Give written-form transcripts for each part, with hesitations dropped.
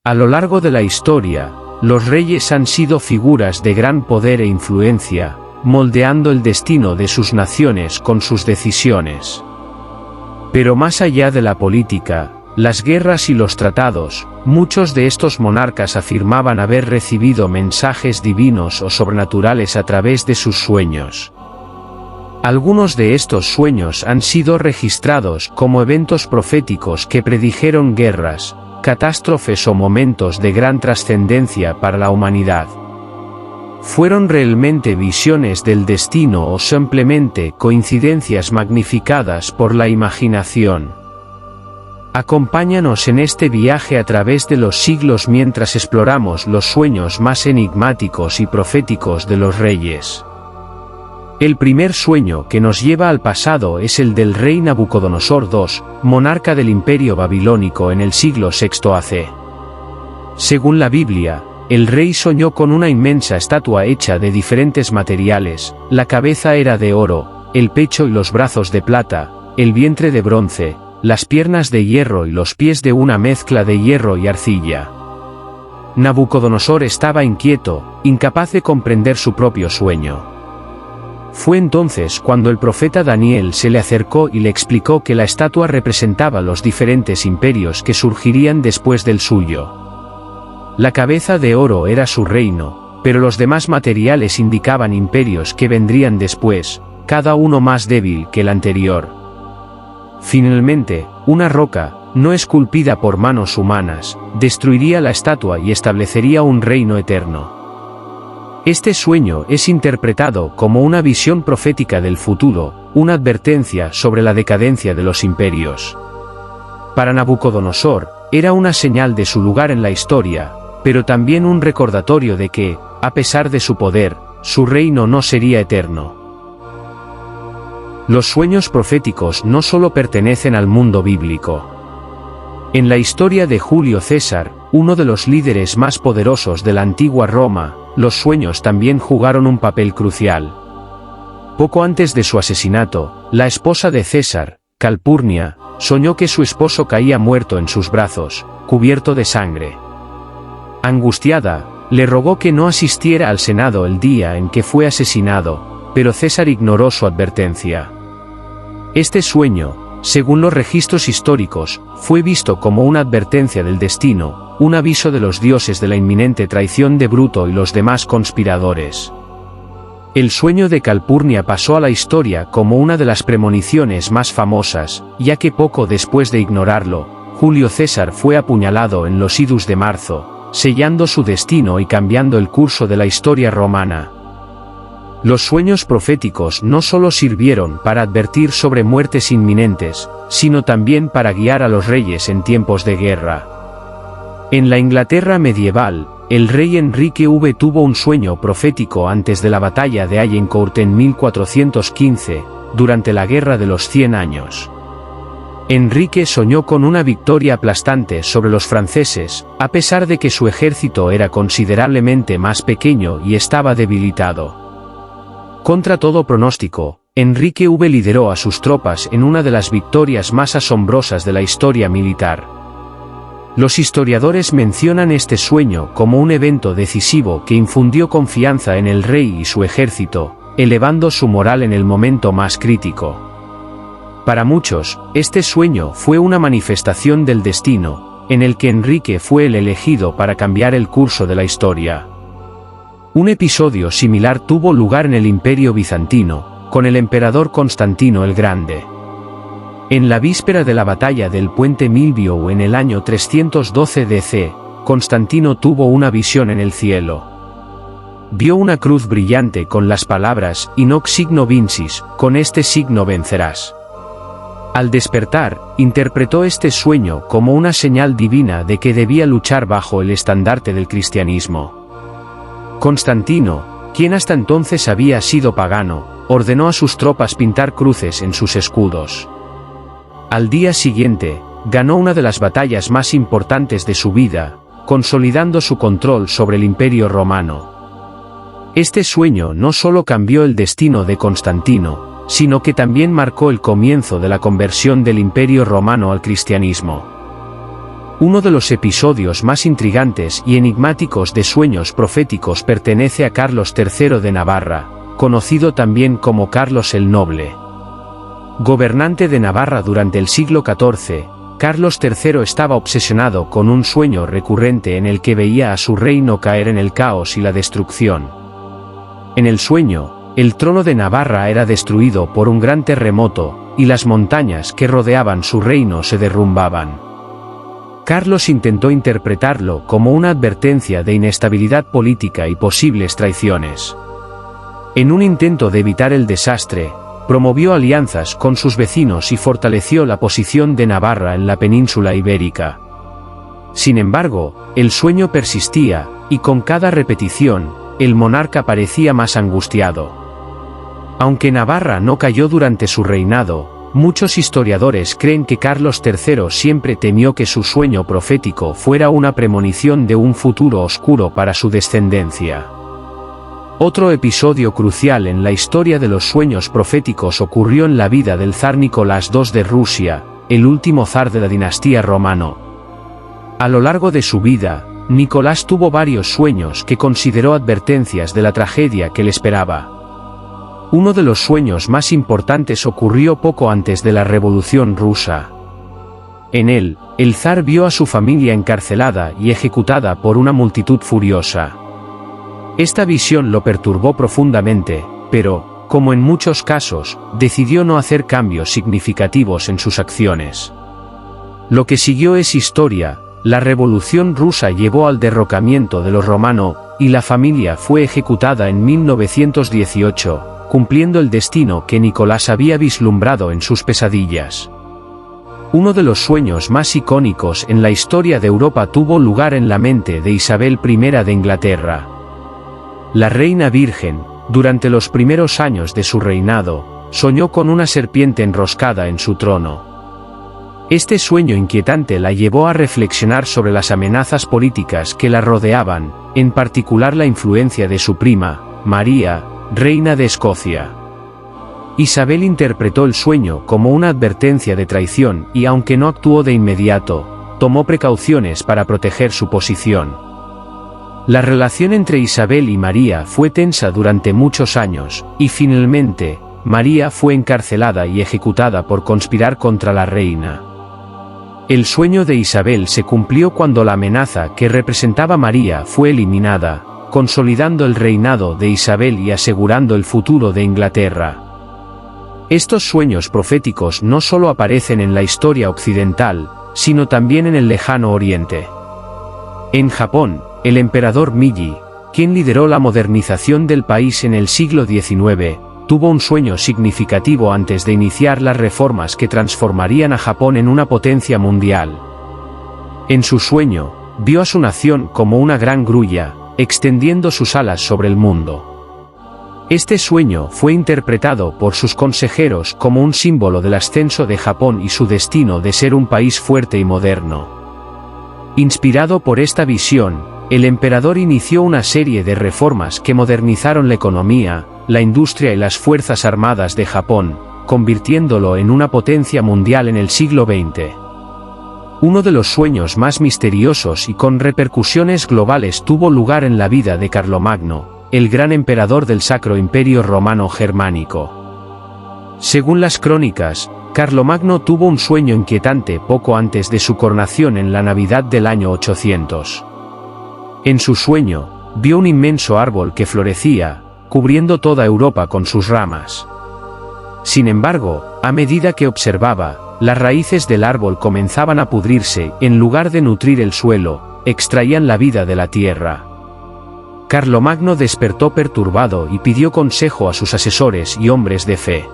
A lo largo de la historia, los reyes han sido figuras de gran poder e influencia, moldeando el destino de sus naciones con sus decisiones. Pero más allá de la política, las guerras y los tratados, muchos de estos monarcas afirmaban haber recibido mensajes divinos o sobrenaturales a través de sus sueños. Algunos de estos sueños han sido registrados como eventos proféticos que predijeron guerras, catástrofes o momentos de gran trascendencia para la humanidad. ¿Fueron realmente visiones del destino o simplemente coincidencias magnificadas por la imaginación? Acompáñanos en este viaje a través de los siglos mientras exploramos los sueños más enigmáticos y proféticos de los reyes. El primer sueño que nos lleva al pasado es el del rey Nabucodonosor II, monarca del Imperio Babilónico en el siglo VI AC. Según la Biblia, el rey soñó con una inmensa estatua hecha de diferentes materiales, la cabeza era de oro, el pecho y los brazos de plata, el vientre de bronce, las piernas de hierro y los pies de una mezcla de hierro y arcilla. Nabucodonosor estaba inquieto, incapaz de comprender su propio sueño. Fue entonces cuando el profeta Daniel se le acercó y le explicó que la estatua representaba los diferentes imperios que surgirían después del suyo. La cabeza de oro era su reino, pero los demás materiales indicaban imperios que vendrían después, cada uno más débil que el anterior. Finalmente, una roca, no esculpida por manos humanas, destruiría la estatua y establecería un reino eterno. Este sueño es interpretado como una visión profética del futuro, una advertencia sobre la decadencia de los imperios. Para Nabucodonosor, era una señal de su lugar en la historia, pero también un recordatorio de que, a pesar de su poder, su reino no sería eterno. Los sueños proféticos no solo pertenecen al mundo bíblico. En la historia de Julio César, uno de los líderes más poderosos de la antigua Roma, los sueños también jugaron un papel crucial. Poco antes de su asesinato, la esposa de César, Calpurnia, soñó que su esposo caía muerto en sus brazos, cubierto de sangre. Angustiada, le rogó que no asistiera al Senado el día en que fue asesinado, pero César ignoró su advertencia. Este sueño, según los registros históricos, fue visto como una advertencia del destino, un aviso de los dioses de la inminente traición de Bruto y los demás conspiradores. El sueño de Calpurnia pasó a la historia como una de las premoniciones más famosas, ya que poco después de ignorarlo, Julio César fue apuñalado en los idus de marzo, sellando su destino y cambiando el curso de la historia romana. Los sueños proféticos no solo sirvieron para advertir sobre muertes inminentes, sino también para guiar a los reyes en tiempos de guerra. En la Inglaterra medieval, el rey Enrique V tuvo un sueño profético antes de la batalla de Agincourt en 1415, durante la Guerra de los 100 años. Enrique soñó con una victoria aplastante sobre los franceses, a pesar de que su ejército era considerablemente más pequeño y estaba debilitado. Contra todo pronóstico, Enrique V lideró a sus tropas en una de las victorias más asombrosas de la historia militar. Los historiadores mencionan este sueño como un evento decisivo que infundió confianza en el rey y su ejército, elevando su moral en el momento más crítico. Para muchos, este sueño fue una manifestación del destino, en el que Enrique fue el elegido para cambiar el curso de la historia. Un episodio similar tuvo lugar en el Imperio Bizantino, con el emperador Constantino el Grande. En la víspera de la batalla del puente Milvio en el año 312 DC, Constantino tuvo una visión en el cielo. Vio una cruz brillante con las palabras «In hoc signo vincis», con este signo vencerás. Al despertar, interpretó este sueño como una señal divina de que debía luchar bajo el estandarte del cristianismo. Constantino, quien hasta entonces había sido pagano, ordenó a sus tropas pintar cruces en sus escudos. Al día siguiente, ganó una de las batallas más importantes de su vida, consolidando su control sobre el Imperio Romano. Este sueño no solo cambió el destino de Constantino, sino que también marcó el comienzo de la conversión del Imperio Romano al cristianismo. Uno de los episodios más intrigantes y enigmáticos de sueños proféticos pertenece a Carlos III de Navarra, conocido también como Carlos el Noble. Gobernante de Navarra durante el siglo XIV, Carlos III estaba obsesionado con un sueño recurrente en el que veía a su reino caer en el caos y la destrucción. En el sueño, el trono de Navarra era destruido por un gran terremoto, y las montañas que rodeaban su reino se derrumbaban. Carlos intentó interpretarlo como una advertencia de inestabilidad política y posibles traiciones. En un intento de evitar el desastre, promovió alianzas con sus vecinos y fortaleció la posición de Navarra en la península ibérica. Sin embargo, el sueño persistía, y con cada repetición, el monarca parecía más angustiado. Aunque Navarra no cayó durante su reinado, muchos historiadores creen que Carlos III siempre temió que su sueño profético fuera una premonición de un futuro oscuro para su descendencia. Otro episodio crucial en la historia de los sueños proféticos ocurrió en la vida del zar Nicolás II de Rusia, el último zar de la dinastía romano. A lo largo de su vida, Nicolás tuvo varios sueños que consideró advertencias de la tragedia que le esperaba. Uno de los sueños más importantes ocurrió poco antes de la Revolución Rusa. En él, el zar vio a su familia encarcelada y ejecutada por una multitud furiosa. Esta visión lo perturbó profundamente, pero, como en muchos casos, decidió no hacer cambios significativos en sus acciones. Lo que siguió es historia. La Revolución Rusa llevó al derrocamiento de los romanos, y la familia fue ejecutada en 1918. Cumpliendo el destino que Nicolás había vislumbrado en sus pesadillas. Uno de los sueños más icónicos en la historia de Europa tuvo lugar en la mente de Isabel I de Inglaterra. La reina virgen, durante los primeros años de su reinado, soñó con una serpiente enroscada en su trono. Este sueño inquietante la llevó a reflexionar sobre las amenazas políticas que la rodeaban, en particular la influencia de su prima, María, reina de Escocia. Isabel interpretó el sueño como una advertencia de traición y aunque no actuó de inmediato, tomó precauciones para proteger su posición. La relación entre Isabel y María fue tensa durante muchos años, y finalmente, María fue encarcelada y ejecutada por conspirar contra la reina. El sueño de Isabel se cumplió cuando la amenaza que representaba María fue eliminada, consolidando el reinado de Isabel y asegurando el futuro de Inglaterra. Estos sueños proféticos no solo aparecen en la historia occidental, sino también en el lejano oriente. En Japón, el emperador Meiji, quien lideró la modernización del país en el siglo XIX, tuvo un sueño significativo antes de iniciar las reformas que transformarían a Japón en una potencia mundial. En su sueño, vio a su nación como una gran grulla, extendiendo sus alas sobre el mundo. Este sueño fue interpretado por sus consejeros como un símbolo del ascenso de Japón y su destino de ser un país fuerte y moderno. Inspirado por esta visión, el emperador inició una serie de reformas que modernizaron la economía, la industria y las fuerzas armadas de Japón, convirtiéndolo en una potencia mundial en el siglo XX. Uno de los sueños más misteriosos y con repercusiones globales tuvo lugar en la vida de Carlomagno, el gran emperador del Sacro Imperio Romano Germánico. Según las crónicas, Carlomagno tuvo un sueño inquietante poco antes de su coronación en la Navidad del año 800. En su sueño, vio un inmenso árbol que florecía, cubriendo toda Europa con sus ramas. Sin embargo, a medida que observaba, las raíces del árbol comenzaban a pudrirse, en lugar de nutrir el suelo, extraían la vida de la tierra. Carlomagno despertó perturbado y pidió consejo a sus asesores y hombres de fe.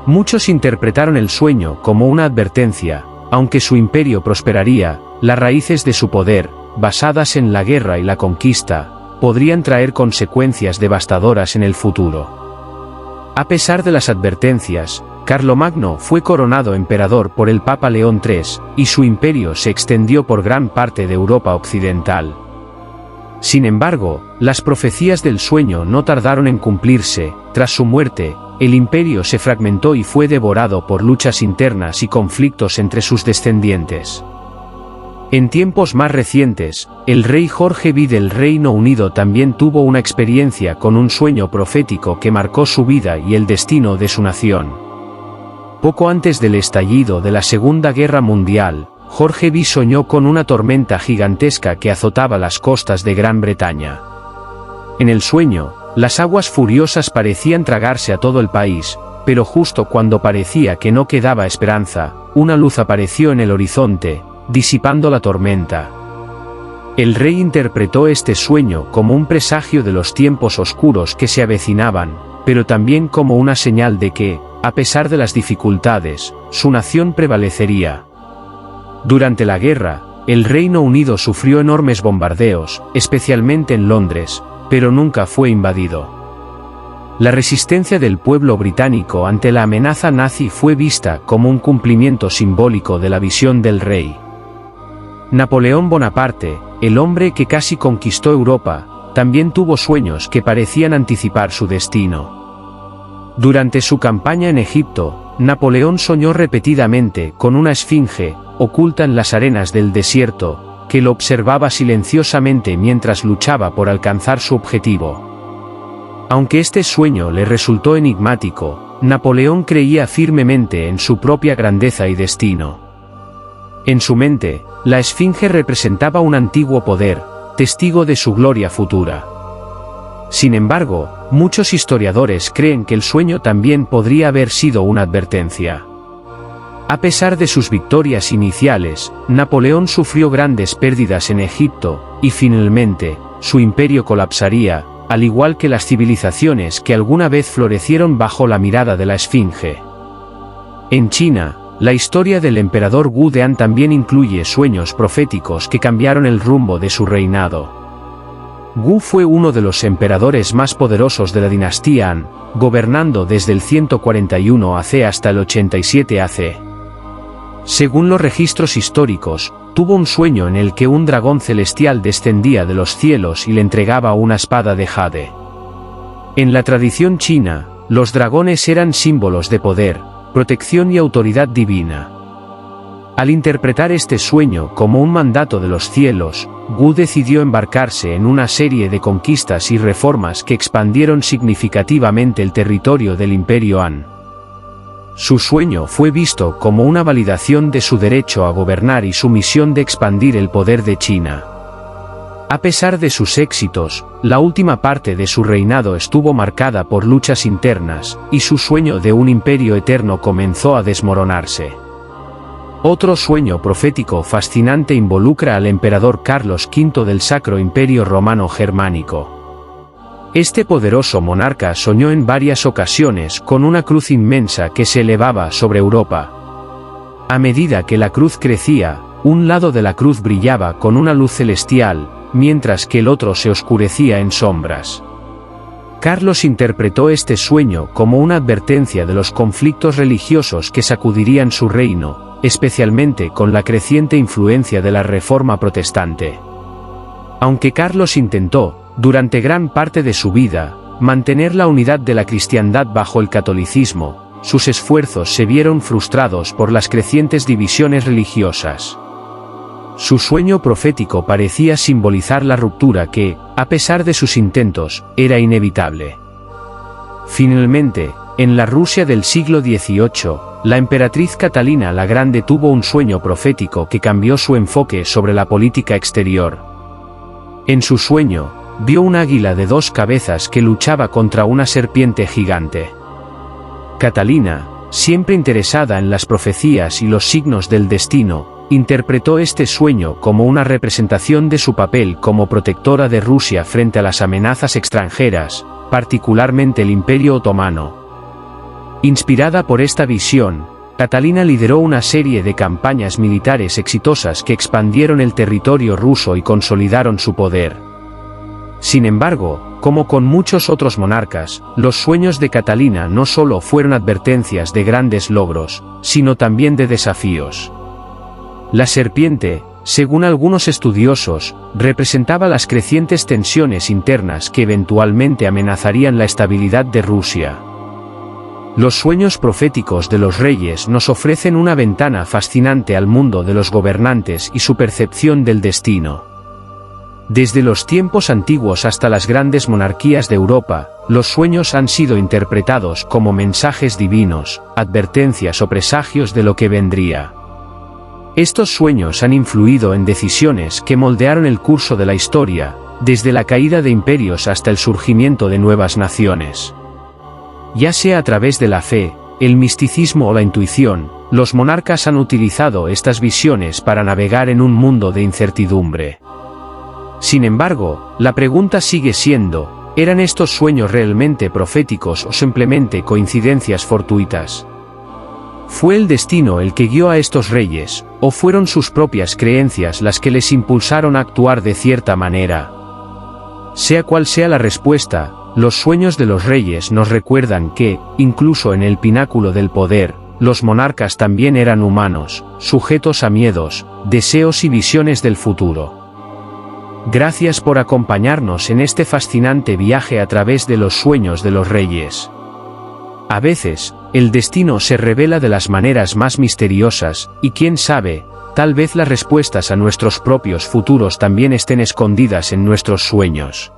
Muchos interpretaron el sueño como una advertencia, aunque su imperio prosperaría, las raíces de su poder, basadas en la guerra y la conquista, podrían traer consecuencias devastadoras en el futuro. A pesar de las advertencias, Carlomagno fue coronado emperador por el Papa León III, y su imperio se extendió por gran parte de Europa occidental. Sin embargo, las profecías del sueño no tardaron en cumplirse. Tras su muerte, el imperio se fragmentó y fue devorado por luchas internas y conflictos entre sus descendientes. En tiempos más recientes, el rey Jorge V del Reino Unido también tuvo una experiencia con un sueño profético que marcó su vida y el destino de su nación. Poco antes del estallido de la Segunda Guerra Mundial, Jorge V soñó con una tormenta gigantesca que azotaba las costas de Gran Bretaña. En el sueño, las aguas furiosas parecían tragarse a todo el país, pero justo cuando parecía que no quedaba esperanza, una luz apareció en el horizonte, disipando la tormenta. El rey interpretó este sueño como un presagio de los tiempos oscuros que se avecinaban, pero también como una señal de que, a pesar de las dificultades, su nación prevalecería. Durante la guerra, el Reino Unido sufrió enormes bombardeos, especialmente en Londres, pero nunca fue invadido. La resistencia del pueblo británico ante la amenaza nazi fue vista como un cumplimiento simbólico de la visión del rey. Napoleón Bonaparte, el hombre que casi conquistó Europa, también tuvo sueños que parecían anticipar su destino. Durante su campaña en Egipto, Napoleón soñó repetidamente con una esfinge, oculta en las arenas del desierto, que lo observaba silenciosamente mientras luchaba por alcanzar su objetivo. Aunque este sueño le resultó enigmático, Napoleón creía firmemente en su propia grandeza y destino. En su mente, la esfinge representaba un antiguo poder, testigo de su gloria futura. Sin embargo, muchos historiadores creen que el sueño también podría haber sido una advertencia. A pesar de sus victorias iniciales, Napoleón sufrió grandes pérdidas en Egipto, y finalmente, su imperio colapsaría, al igual que las civilizaciones que alguna vez florecieron bajo la mirada de la esfinge. En China, la historia del emperador Wu Dean también incluye sueños proféticos que cambiaron el rumbo de su reinado. Wu fue uno de los emperadores más poderosos de la dinastía Han, gobernando desde el 141 AC hasta el 87 AC. Según los registros históricos, tuvo un sueño en el que un dragón celestial descendía de los cielos y le entregaba una espada de jade. En la tradición china, los dragones eran símbolos de poder, protección y autoridad divina. Al interpretar este sueño como un mandato de los cielos, Wu decidió embarcarse en una serie de conquistas y reformas que expandieron significativamente el territorio del Imperio Han. Su sueño fue visto como una validación de su derecho a gobernar y su misión de expandir el poder de China. A pesar de sus éxitos, la última parte de su reinado estuvo marcada por luchas internas, y su sueño de un imperio eterno comenzó a desmoronarse. Otro sueño profético fascinante involucra al emperador Carlos V del Sacro Imperio Romano Germánico. Este poderoso monarca soñó en varias ocasiones con una cruz inmensa que se elevaba sobre Europa. A medida que la cruz crecía, un lado de la cruz brillaba con una luz celestial, mientras que el otro se oscurecía en sombras. Carlos interpretó este sueño como una advertencia de los conflictos religiosos que sacudirían su reino, especialmente con la creciente influencia de la Reforma protestante. Aunque Carlos intentó, durante gran parte de su vida, mantener la unidad de la cristiandad bajo el catolicismo, sus esfuerzos se vieron frustrados por las crecientes divisiones religiosas. Su sueño profético parecía simbolizar la ruptura que, a pesar de sus intentos, era inevitable. Finalmente, en la Rusia del siglo XVIII, la emperatriz Catalina la Grande tuvo un sueño profético que cambió su enfoque sobre la política exterior. En su sueño, vio un águila de 2 cabezas que luchaba contra una serpiente gigante. Catalina, siempre interesada en las profecías y los signos del destino, interpretó este sueño como una representación de su papel como protectora de Rusia frente a las amenazas extranjeras, particularmente el Imperio Otomano. Inspirada por esta visión, Catalina lideró una serie de campañas militares exitosas que expandieron el territorio ruso y consolidaron su poder. Sin embargo, como con muchos otros monarcas, los sueños de Catalina no solo fueron advertencias de grandes logros, sino también de desafíos. La serpiente, según algunos estudiosos, representaba las crecientes tensiones internas que eventualmente amenazarían la estabilidad de Rusia. Los sueños proféticos de los reyes nos ofrecen una ventana fascinante al mundo de los gobernantes y su percepción del destino. Desde los tiempos antiguos hasta las grandes monarquías de Europa, los sueños han sido interpretados como mensajes divinos, advertencias o presagios de lo que vendría. Estos sueños han influido en decisiones que moldearon el curso de la historia, desde la caída de imperios hasta el surgimiento de nuevas naciones. Ya sea a través de la fe, el misticismo o la intuición, los monarcas han utilizado estas visiones para navegar en un mundo de incertidumbre. Sin embargo, la pregunta sigue siendo, ¿eran estos sueños realmente proféticos o simplemente coincidencias fortuitas? ¿Fue el destino el que guió a estos reyes, o fueron sus propias creencias las que les impulsaron a actuar de cierta manera? Sea cual sea la respuesta, los sueños de los reyes nos recuerdan que, incluso en el pináculo del poder, los monarcas también eran humanos, sujetos a miedos, deseos y visiones del futuro. Gracias por acompañarnos en este fascinante viaje a través de los sueños de los reyes. A veces, el destino se revela de las maneras más misteriosas, y quién sabe, tal vez las respuestas a nuestros propios futuros también estén escondidas en nuestros sueños.